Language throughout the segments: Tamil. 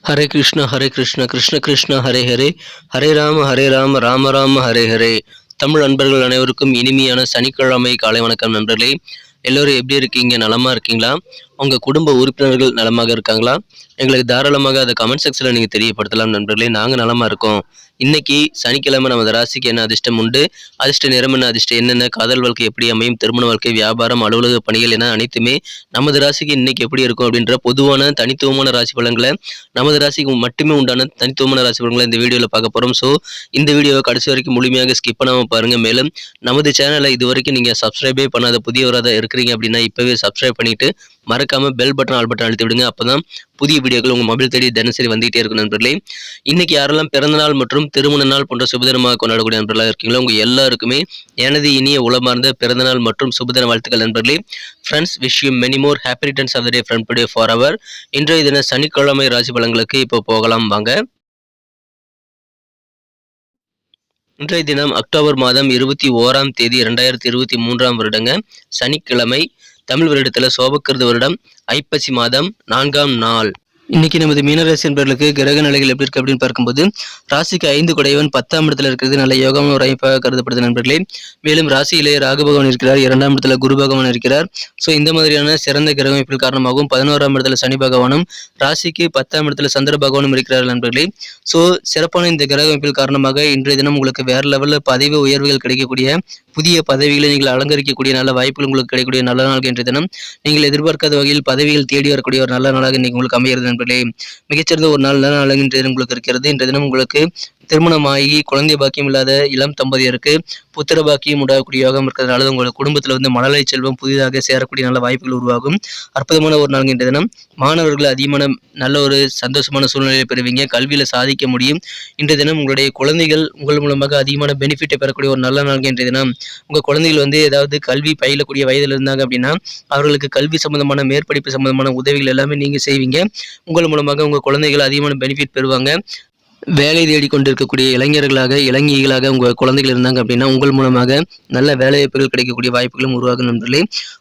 ஹரே கிருஷ்ண கிருஷ்ண கிருஷ்ண ஹரே ஹரே, ஹரே ராம ராம ராம ஹரே ஹரே. தமிழ் நண்பர்கள் அனைவருக்கும் இனிமையான சனிக்கிழமை காலை வணக்கம் நண்பர்களே. எல்லோரும் எப்படி இருக்கீங்க? நலமா இருக்கீங்களா? உங்க குடும்ப உறுப்பினர்கள் நலமாக இருக்காங்களா? எங்களுக்கு தாராளமாக அதை கமெண்ட் செக்ஷன்ல நீங்க தெரியப்படுத்தலாம் நண்பர்களே. நாங்க நலமா இருக்கோம். இன்னைக்கு சனிக்கிழமை நமது ராசிக்கு என்ன அதிர்ஷ்டம் உண்டு, அதிர்ஷ்ட நிறம் என்ன, அதிர்ஷ்டம் என்னென்ன, காதல் வாழ்க்கை எப்படி அமையும், திருமண வாழ்க்கை, வியாபாரம், அலுவலக பணிகள் என அனைத்துமே நமது ராசிக்கு இன்னைக்கு எப்படி இருக்கும் அப்படின்ற பொதுவான தனித்துவமான ராசி பலன்களை, நமது ராசிக்கு மட்டுமே உண்டான தனித்துவமான ராசி பலன்களை இந்த வீடியோவில் பார்க்க போறோம். ஸோ இந்த வீடியோவை கடைசி வரைக்கும் முழுமையாக ஸ்கிப் பண்ணாம பாருங்க. மேலும் நமது சேனலை இது வரைக்கும் நீங்க சப்ஸ்கிரைபே பண்ணாத புதியவராக இருக்கிறீங்க அப்படின்னா இப்பவே சப்ஸ்கிரைப் பண்ணிட்டு மறக்காம பெல் பட்டன் ஆல் பட்டன் அழுத்தி விடுங்க. அப்பதான் புதிய வீடியோக்கள் உங்க மொபைல் தேடி தினசரி வந்துகிட்டே இருக்கும் நண்பர்களே. இன்னைக்கு யாரெல்லாம் பிறந்த நாள் மற்றும் திருமண நாள் போன்ற சுபதினமாக கொண்டாடக்கூடிய நண்பர்களாக இருக்கீங்களோ உங்க எல்லாருக்குமே எனது இனிய உளமார்ந்த பிறந்தநாள் மற்றும் சுபதின வாழ்த்துக்கள் நண்பர்களே. Friends, wish you many more happy returns of the day from today for அவர். இன்றைய தின சனிக்கிழமை ராசி பலன்களுக்கு இப்போ போகலாம் வாங்க. இன்றைய தினம் அக்டோபர் மாதம் 21ஆம் தேதி 2023ஆம் வருடங்க, சனிக்கிழமை. தமிழ் வருடத்தில் சோபக்கிருது வருடம் ஐப்பசி மாதம் 4ஆம் நாள். இன்னைக்கு நமது மீனராசி என்பவர்களுக்கு கிரக நிலைகள் எப்படி இருக்கு அப்படின்னு பார்க்கும்போது, ராசிக்கு 5 குடையவன் 10ஆம் இடத்துல இருக்கிறது நல்ல யோகமான ஒரு அமைப்பாக கருதப்படுது நண்பர்களே. மேலும் ராசியிலே ராகு பகவான் இருக்கிறார், 2ஆம் இடத்துல குரு பகவான் இருக்கிறார். ஸோ இந்த மாதிரியான சிறந்த கிரக அமைப்பில் காரணமாகவும் 11ஆம் இடத்துல சனி பகவானும், ராசிக்கு 10ஆம் இடத்துல சந்திர பகவானும் இருக்கிறார் நண்பர்களே. ஸோ சிறப்பான இந்த கிரக அமைப்பில் காரணமாக இன்றைய தினம் உங்களுக்கு வேற லெவலில் பதவி உயர்வுகள் கிடைக்கக்கூடிய, புதிய பதவிகளை நீங்கள் அலங்கரிக்கக்கூடிய நல்ல வாய்ப்புகள் உங்களுக்கு கிடைக்கக்கூடிய நல்ல நாள். இன்றைய தினம் நீங்கள் எதிர்பார்க்காத வகையில் பதவிகள் தேடி வரக்கூடிய ஒரு நல்ல நாளாக இன்னைக்கு உங்களுக்கு அமைகிறது நண்பர்களே. மிகச்சிறந்த ஒரு நல்ல நாள் இன்றைய தினம் உங்களுக்கு இருக்கிறது. இன்றைய தினம் உங்களுக்கு திருமணமாகி குழந்தை பாக்கியம் இல்லாத இளம் தம்பதியருக்கு புத்திர பாக்கியம் உண்டாகக்கூடிய யோகம் இருக்கிறதுனால உங்கள் குடும்பத்தில் மழலை செல்வம் புதிதாக சேரக்கூடிய நல்ல வாய்ப்புகள் உருவாகும். அற்புதமான ஒரு நாள் இன்றைய தினம். மாணவர்கள் அதிகமான நல்ல ஒரு சந்தோஷமான சூழ்நிலையை பெறுவீங்க, கல்வியில சாதிக்க முடியும். இன்றைய தினம் உங்களுடைய குழந்தைகள் உங்கள் மூலமாக அதிகமான பெனிஃபிட்டை பெறக்கூடிய ஒரு நல்ல நாள் இன்றைய தினம். உங்க குழந்தைகள் ஏதாவது கல்வி பயிலக்கூடிய வயதில் இருந்தாங்க அப்படின்னா அவர்களுக்கு கல்வி சம்பந்தமான மேற்படிப்பு சம்பந்தமான உதவிகள் எல்லாமே நீங்க செய்வீங்க. உங்கள் மூலமாக உங்க குழந்தைகள் அதிகமான பெனிஃபிட் பெறுவாங்க. வேலை தேடி கொண்டிருக்கக்கூடிய இளைஞர்களாக இளைஞர்களாக உங்கள் குழந்தைகள் இருந்தாங்க அப்படின்னா உங்கள் மூலமாக நல்ல வேலை வாய்ப்புகள் கிடைக்கக்கூடிய வாய்ப்புகளும் உருவாகும் நண்பர்களே.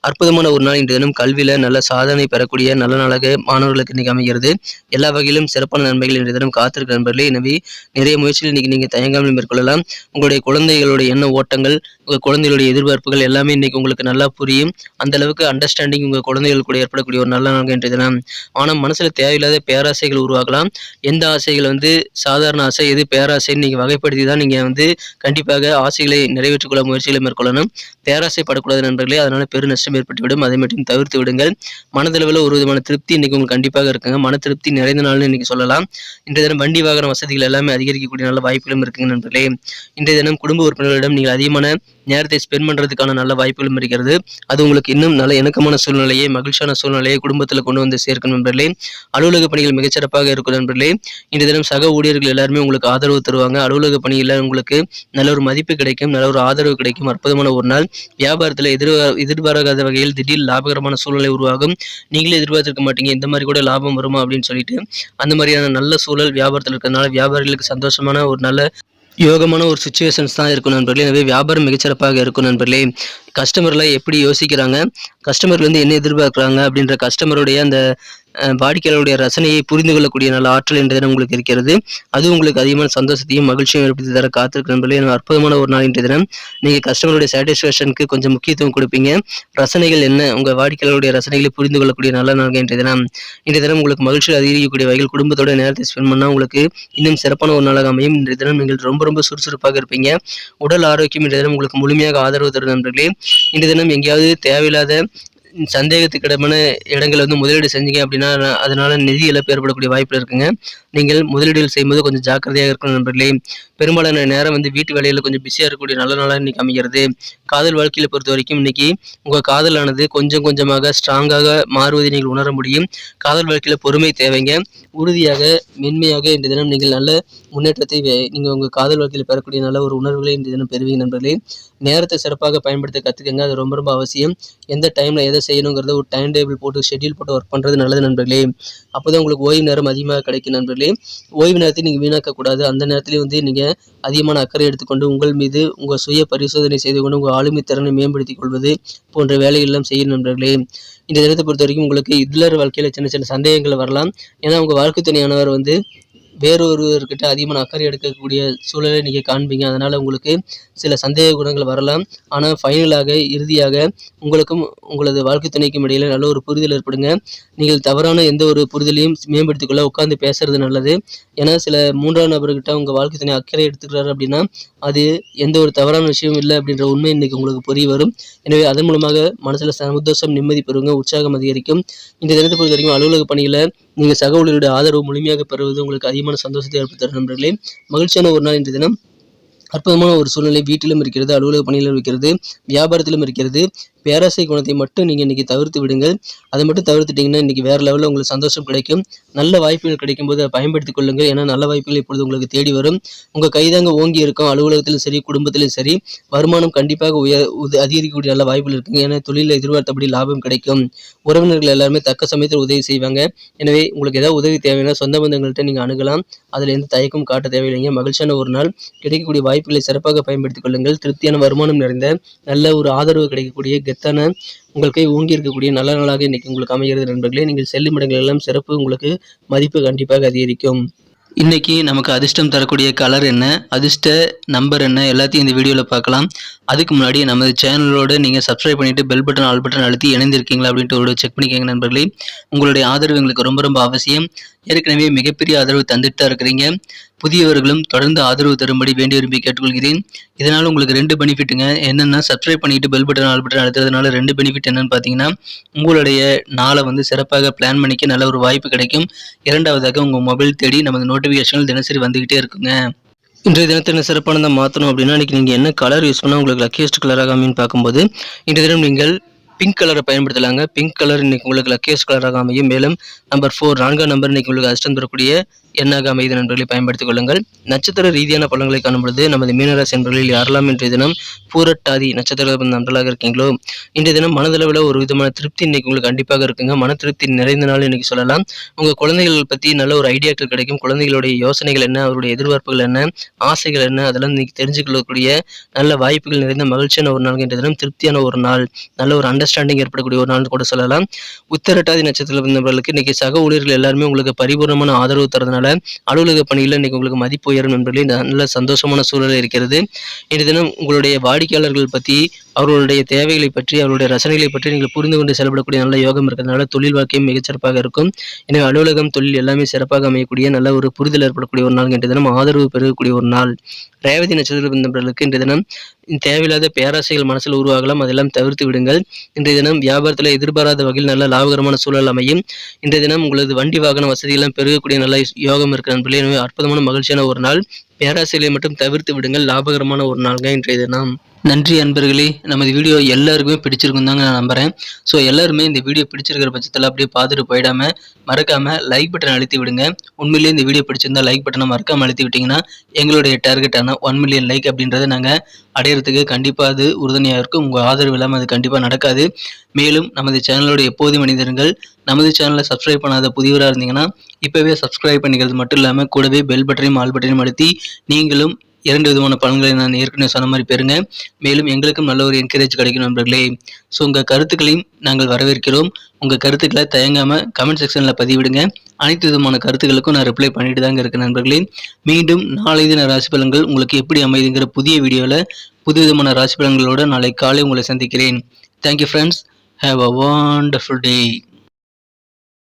அற்புதமான ஒரு நாள் இன்றைய தினம். கல்வியில் நல்ல சாதனை பெறக்கூடிய நல்ல நாளாக மாணவர்களுக்கு இன்னைக்கு அமைகிறது. எல்லா வகையிலும் சிறப்பான நன்மைகள் இன்றைய தினம் காத்திருக்க நண்பர்களே. எனவே நிறைய முயற்சிகள் இன்னைக்கு நீங்கள் தயங்காமல் மேற்கொள்ளலாம். உங்களுடைய குழந்தைகளுடைய எண்ண ஓட்டங்கள், உங்கள் குழந்தைகளுடைய எதிர்பார்ப்புகள் எல்லாமே இன்னைக்கு உங்களுக்கு நல்லா புரியும். அந்த அளவுக்கு அண்டர்ஸ்டாண்டிங் உங்கள் குழந்தைகள் கூட ஏற்படக்கூடிய ஒரு நல்ல நாள் இன்றைய தினம். ஆனால் மனசில் தேவையில்லாத பேராசைகள் உருவாகலாம். எந்த ஆசைகள் சாதாரண ஆசை, எது பேராசைன்னு நீங்கள் வகைப்படுத்தி தான் நீங்கள் கண்டிப்பாக ஆசைகளை நிறைவேற்றிக் கொள்ள முயற்சிகளை மேற்கொள்ளணும். பேராசைப்படக்கூடாது நண்பர்களே. அதனால பெரு நஷ்டம் ஏற்பட்டுவிடும். அதை மட்டும் தவிர்த்து விடுங்கள். மனதளவில் ஒரு விதமான திருப்தி இன்னைக்கு உங்களுக்கு கண்டிப்பாக இருக்குங்க. மன திருப்தி நிறைந்த நாள்னு இன்னைக்கு சொல்லலாம். இன்றைய தினம் வண்டி வாகன வசதிகள் எல்லாமே அதிகரிக்கக்கூடிய நல்ல வாய்ப்புகளும் இருக்குங்க நண்பர்களே. இன்றைய தினம் குடும்ப உறுப்பினர்களிடம் நீங்கள் அதிகமான நேரத்தை ஸ்பெண்ட் பண்ணுறதுக்கான நல்ல வாய்ப்புகளும் இருக்கிறது. அது உங்களுக்கு இன்னும் நல்ல இணக்கமான சூழ்நிலையை, மகிழ்ச்சியான சூழ்நிலையை குடும்பத்தில் கொண்டு வந்து சேர்க்கும் நண்பர்களே. அலுவலக பணிகள் மிகச்சிறப்பாக இருக்கும் நண்பர்களே. இன்றைய தினம் சக ஊழியர்கள் எல்லாருமே உங்களுக்கு ஆதரவு தருவாங்க. அலுவலக பணியில் உங்களுக்கு நல்ல ஒரு மதிப்பு கிடைக்கும், நல்ல ஒரு ஆதரவு கிடைக்கும். அற்புதமான ஒரு நாள். வியாபாரத்தில் எதிர்பாராத வகையில் திடீர் லாபகரமான சூழ்நிலை உருவாகும். நீங்களே எதிர்பார்த்திருக்க மாட்டீங்க இந்த மாதிரி கூட லாபம் வருமா அப்படின்னு சொல்லிட்டு. அந்த மாதிரியான நல்ல சூழல் வியாபாரத்தில் இருக்கிறதுனால வியாபாரிகளுக்கு சந்தோஷமான ஒரு நல்ல யோகமான ஒரு சுச்சுவேஷன்ஸ் தான் இருக்கும் நண்பர்களே. எனவே வியாபாரம் மிகச்சிறப்பாக இருக்கும் நண்பர்களே. கஸ்டமர்லாம் எப்படி யோசிக்கிறாங்க, கஸ்டமர்லேருந்து என்ன எதிர்பார்க்குறாங்க அப்படின்ற கஸ்டமருடைய அந்த வாடிக்கையாளருடைய ரசனையை புரிந்து கொள்ளக்கூடிய நல்ல ஆற்றல் இன்றைய தினம் உங்களுக்கு இருக்கிறது. அது உங்களுக்கு அதிகமான சந்தோஷத்தையும் மகிழ்ச்சியும் ஏற்படுத்தி தர காத்திருக்கு நண்பர்களே. அற்புதமான ஒரு நாள் இன்றைய தினம். நீங்கள் கஸ்டமருடைய சாட்டிஸ்ஃபேக்ஷனுக்கு கொஞ்சம் முக்கியத்துவம் கொடுப்பீங்க. ரசனைகள் என்ன, உங்கள் வாடிக்கையாளருடைய ரசனைகளை புரிந்து கொள்ளக்கூடிய நல்ல நாள் இன்றைய தினம். இன்றைய தினம் உங்களுக்கு மகிழ்ச்சியில் அதிகரிக்கக்கூடிய வகையில் குடும்பத்தோட நேரத்தை ஸ்பெண்ட் பண்ணால் உங்களுக்கு இன்னும் சிறப்பான ஒரு நாளாக அமையும். இன்றைய தினம் நீங்கள் ரொம்ப சுறுசுறுப்பாக இருப்பீங்க. உடல் ஆரோக்கியம் இன்றைய தினம் உங்களுக்கு முழுமையாக ஆதரவு தரும் நண்பர்களே. இன்றைய தினம் எங்கேயாவது தேவையில்லாத சந்தேகத்துக்கிடமான இடங்களை முதலீடு செஞ்சீங்க அப்படின்னா அதனால நிதி இழப்பு ஏற்படக்கூடிய வாய்ப்பு இருக்குங்க. நீங்கள் முதலீடுகள் செய்யும்போது கொஞ்சம் ஜாக்கிரதையாக இருக்கணும் நண்பர்களே. பெரும்பாலான நேரம் வீட்டு வேலையில் கொஞ்சம் பிஸியாக இருக்கக்கூடிய நல்ல நாளாக இன்னைக்கு அமைகிறது. காதல் வாழ்க்கையில் பொறுத்த வரைக்கும் இன்னைக்கு உங்கள் காதலானது கொஞ்சம் கொஞ்சமாக ஸ்ட்ராங்காக மாறுவதை நீங்கள் உணர முடியும். காதல் வாழ்க்கையில் பொறுமை தேவைங்க. உறுதியாக மென்மையாக இந்த தினம் நீங்கள் நல்ல முன்னேற்றத்தை நீங்கள் உங்கள் காதல் வாழ்க்கையில் பெறக்கூடிய நல்ல ஒரு உணர்வுகளை இந்த தினம் பெறுவீங்க நண்பர்களே. நேரத்தை சிறப்பாக பயன்படுத்த கற்றுக்கங்க. அது ரொம்ப அவசியம். எந்த டைமில் எதை எதை செய்யணுங்கிறத ஒரு டைம் டேபிள் போட்டு ஷெட்யூல் போட்டு ஒர்க் பண்ணுறது நல்லது நண்பர்களே. அப்போ தான் உங்களுக்கு ஓய்வு நேரம் அதிகமாக கிடைக்கும் நண்பர்களே. ஓய்வு நேரத்தை நீங்கள் வீணாக்கக்கூடாது. அந்த நேரத்துலேயும் வந்து நீங்கள் அதிகமான அக்கறை எடுத்துக்கொண்டு உங்கள் மீது உங்கள் சுய பரிசோதனை செய்து கொண்டு உங்கள் ஆளுமை திறனை மேம்படுத்திக் கொள்வது போன்ற வேலைகள் எல்லாம் செய்யும் நண்பர்களே. இந்த தினத்தை பொறுத்த வரைக்கும் உங்களுக்கு இல்லற வாழ்க்கையில் சின்ன சின்ன சந்தேகங்கள் வரலாம். ஏன்னா உங்கள் வாழ்க்கை துணையானவர் வந்து வேறொருவர்கிட்ட அதிகமான அக்கறை எடுக்கக்கூடிய சூழலை நீங்கள் காண்பீங்க. அதனால் உங்களுக்கு சில சந்தேக குணங்கள் வரலாம். ஆனால் ஃபைனலாக இறுதியாக உங்களுக்கும் உங்களது வாழ்க்கை துணைக்கும் இடையில் நல்ல ஒரு புரிதல் ஏற்படுங்க. நீங்கள் தவறான எந்த ஒரு புரிதலையும் மேம்படுத்திக்கொள்ள உட்காந்து பேசுறது நல்லது. ஏன்னா சில மூன்றாம் நபர்கிட்ட உங்கள் வாழ்க்கை துணை அக்கறை எடுத்துக்கிறாரு அப்படின்னா அது எந்த ஒரு தவறான விஷயம் இல்லை அப்படின்ற உண்மை இன்னைக்கு உங்களுக்கு புரிய வரும். எனவே அதன் மூலமாக மனசில் சந்தோஷம், நிம்மதி பெறுங்க, உற்சாகம் அதிகரிக்கும். இந்த தினத்தை பொறுத்த வரைக்கும் அலுவலக பணியில் நீங்கள் சக ஊழியருடைய ஆதரவு முழுமையாக பெறுவது உங்களுக்கு அதிகமான சந்தோஷத்தை ஏற்படுத்தும் நண்பர்களே. மகிழ்ச்சியான ஒரு நாள் இன்றைய தினம். அற்புதமான ஒரு சூழ்நிலை வீட்டிலும் இருக்கிறது, அலுவலக பணியிலும் இருக்கிறது, வியாபாரத்திலும் இருக்கிறது. பேராசை குணத்தை மட்டும் நீங்கள் இன்றைக்கி தவிர்த்து விடுங்கள். அதை மட்டும் தவிர்த்துட்டிங்கன்னா இன்றைக்கி வேறு லெவலில் உங்களுக்கு சந்தோஷம் கிடைக்கும். நல்ல வாய்ப்புகள் கிடைக்கும்போது அதை பயன்படுத்திக் கொள்ளுங்கள். ஏன்னா நல்ல வாய்ப்புகள் இப்பொழுது உங்களுக்கு தேடி வரும். உங்கள் கைதாங்க ஓங்கி இருக்கும். அலுவலகத்திலும் சரி, குடும்பத்திலும் சரி, வருமானம் கண்டிப்பாக அதிகரிக்கக்கூடிய நல்ல வாய்ப்புகள் இருக்குங்க. ஏன்னா தொழிலில் எதிர்பார்த்தபடி லாபம் கிடைக்கும். உறவினர்கள் எல்லாருமே தக்க சமயத்தில் உதவி செய்வாங்க. எனவே உங்களுக்கு ஏதாவது உதவி தேவைன்னா சொந்த பந்தங்கள்கிட்ட நீங்கள் அணுகலாம். அதில் எந்த தயக்கம் காட்ட தேவையில்லைங்க. மகிழ்ச்சியான ஒரு நாள். கிடைக்கக்கூடிய வாய்ப்புகளை சிறப்பாக பயன்படுத்திக் கொள்ளுங்கள். திருப்தியான வருமானம் நிறைந்த நல்ல ஒரு ஆதரவு கிடைக்கக்கூடிய கெத்தான உங்கள் கை ஓங்கி இருக்கக்கூடிய நல்ல நாளாக இன்னைக்கு உங்களுக்கு அமைகிறது நண்பர்களே. நீங்கள் செல்லும் இடங்கள் எல்லாம் சிறப்பு, உங்களுக்கு மதிப்பு கண்டிப்பாக அதிகரிக்கும். இன்னைக்கு நமக்கு அதிர்ஷ்டம் தரக்கூடிய கலர் என்ன, அதிர்ஷ்ட நம்பர் என்ன, எல்லாத்தையும் இந்த வீடியோவில் பார்க்கலாம். அதுக்கு முன்னாடி நமது சேனலோடு நீங்கள் சப்ஸ்கிரைப் பண்ணிவிட்டு பெல் பட்டன், ஆல் பட்டன் அழுத்தி இணைந்திருக்கீங்களா அப்படின்ட்டு ஒரு செக் பண்ணிக்கோங்க நண்பர்களே. உங்களுடைய ஆதரவு எங்களுக்கு ரொம்ப ரொம்ப அவசியம். ஏற்கனவே மிகப்பெரிய ஆதரவு தந்துட்டு தான் இருக்கிறீங்க. புதியவர்களும் தொடர்ந்து ஆதரவு தரும்படி வேண்டி விரும்பி கேட்டுக்கொள்கிறேன். இதனால் உங்களுக்கு 2 பெனிஃபிட்டுங்க. என்னென்னா சப்ஸ்கிரைப் பண்ணிவிட்டு பெல் பட்டன், ஆல் பட்டன் அழுத்துறதுனால 2 பெனிஃபிட் என்னென்னு பார்த்தீங்கன்னா, உங்களுடைய நாளை வந்து சிறப்பாக பிளான் பண்ணிக்க நல்ல ஒரு வாய்ப்பு கிடைக்கும். இரண்டாவதாக உங்கள் மொபைல் தேடி நமது நோட்டிஃபிகேஷன்கள் தினசரி வந்துக்கிட்டே இருக்குங்க. இன்றைய தினத்தை சிறப்பானதாக மாற்றணும் அப்படின்னா இன்றைக்கி நீங்கள் என்ன கலர் யூஸ் பண்ணால் உங்களுக்கு லக்கியஸ்ட் கலராக அமைன்னு பார்க்கும்போது இன்றைய தினம் நீங்கள் பிங்க் கலரை பயன்படுத்தலாங்க. பிங்க் கலர் இன்னைக்கு உங்களுக்கு லக்கியஸ்ட் கலராக அமையும். மேலும் நம்பர் 4 4ஆம் நம்பர் இன்னைக்கு உங்களுக்கு அதிர்ஷ்டம் தரக்கூடிய எண்ணாக அமைதி நண்பர்களை பயன்படுத்திக் கொள்ளுங்கள். நட்சத்திர ரீதியான பலன்களை காணும்பொழுது நமது மீனராசி நண்பர்களில் யாரெல்லாம் இன்றைய தினம் பூரட்டாதி நட்சத்திர நண்பர்களாக இருக்கீங்களோ இன்றைய தினம் மனதளவில் ஒரு விதமான திருப்தி இன்னைக்கு உங்களுக்கு கண்டிப்பாக இருக்குங்க. மன திருப்தி நிறைந்த நாள் இன்னைக்கு சொல்லலாம். உங்கள் குழந்தைகள் பற்றி நல்ல ஒரு ஐடியாக்கள் கிடைக்கும். குழந்தைகளுடைய யோசனைகள் என்ன, அவருடைய எதிர்பார்ப்புகள் என்ன, ஆசைகள் என்ன, அதெல்லாம் இன்னைக்கு தெரிஞ்சுக்கொள்ளக்கூடிய நல்ல வாய்ப்புகள் நிறைந்த மகிழ்ச்சியான ஒரு நாள். இன்றைய தினம் திருப்தியான ஒரு நாள், நல்ல ஒரு அண்டர்ஸ்டாண்டிங் ஏற்படக்கூடிய ஒரு நாள் கூட சொல்லலாம். உத்திரட்டாதி நட்சத்திரத்தில் நண்பர்களுக்கு இன்னைக்கு சக ஊழியர்கள் எல்லாருமே உங்களுக்கு பரிபூர்ணமான ஆதரவு தரதுனால அலுவலக பணியில் இன்னைக்கு உங்களுக்கு மதிப்பு உயரும் நண்பர்களே. நல்ல சந்தோஷமான சூழல் இருக்கிறது. இன்றைய தினம் உங்களுடைய வாடிக்கையாளர்கள் பற்றி, அவர்களுடைய தேவைகளை பற்றி, அவருடைய ரசனைகளை பற்றி நீங்கள் புரிந்து கொண்டு செயல்படக்கூடிய நல்ல யோகம் இருக்கிறதுனால தொழில் வாழ்க்கையும் மிகச்சிறப்பாக இருக்கும். எனவே அலுவலகம், தொழில் எல்லாமே சிறப்பாக அமையக்கூடிய நல்ல ஒரு புரிதல் ஏற்படக்கூடிய ஒரு நாள். இன்றைய தினம் ஆதரவு பெறக்கூடிய ஒரு நாள். ரேவதி நட்சத்திர நண்பர்களுக்கு இன்றைய தினம் தேவையில்லாத பேராசைகள் மனசில் உருவாகலாம். அதெல்லாம் தவிர்த்து விடுங்கள். இன்றைய தினம் வியாபாரத்தில் எதிர்பாராத வகையில் நல்ல லாபகரமான சூழல் அமையும். இன்றைய தினம் உங்களது வண்டி வாகன வசதியெல்லாம் பெருகக்கூடிய நல்ல யோகம் இருக்கிற நண்பர்களே. எனவே அற்புதமான மகிழ்ச்சியான ஒரு நாள். பேராசைகளை மட்டும் தவிர்த்து விடுங்கள். லாபகரமான ஒரு நாள்ங்க இன்றைய தினம். நன்றி அன்பர்களே. நமது வீடியோ எல்லாருக்குமே பிடிச்சிருக்கும் தாங்க நான் நம்புகிறேன். ஸோ எல்லாருமே இந்த வீடியோ பிடிச்சிருக்கிற பட்சத்தில் அப்படியே பார்த்துட்டு போயிடாமல் மறக்காமல் லைக் பட்டன் அழுத்தி விடுங்க. உண்மையிலேயே இந்த வீடியோ பிடிச்சிருந்தா லைக் பட்டனை மறக்காமல் அழுத்தி விட்டிங்கன்னா எங்களுடைய டார்கெட்டான 1 மில்லியன் லைக் அப்படின்றத நாங்கள் அடையிறதுக்கு கண்டிப்பாக அது உறுதுணையாக இருக்கும். உங்கள் ஆதரவு இல்லாமல் அது கண்டிப்பாக நடக்காது. மேலும் நமது சேனலோட எப்போதும் மனிதர்கள் நமது சேனலை சப்ஸ்கிரைப் பண்ணாத புதியவராக இருந்தீங்கன்னா இப்போவே சப்ஸ்கிரைப் பண்ணிக்கிறது மட்டும் இல்லாமல் கூடவே பெல் பட்டனையும் ஆல் பட்டனையும் அழுத்தி நீங்களும் 2 விதமான பலன்களை நான் ஏற்கனவே சொன்ன மாதிரி பெறுங்க. மேலும் எங்களுக்கும் நல்ல ஒரு என்கரேஜ் கிடைக்கும் நண்பர்களே. ஸோ உங்கள் கருத்துக்களையும் நாங்கள் வரவேற்கிறோம். உங்கள் கருத்துக்களை தயங்காமல் கமெண்ட் செக்ஷனில் பதிவிடுங்க. அனைத்து விதமான கருத்துக்களுக்கும் நான் ரிப்ளை பண்ணிட்டு தாங்க இருக்கேன் நண்பர்களே. மீண்டும் நாளை தின ராசி பலன்கள் உங்களுக்கு எப்படி அமைதுங்கிற புதிய வீடியோவில் புது விதமான ராசி பலன்களோடு நாளை காலை உங்களை சந்திக்கிறேன். Thank you friends. Have a wonderful day.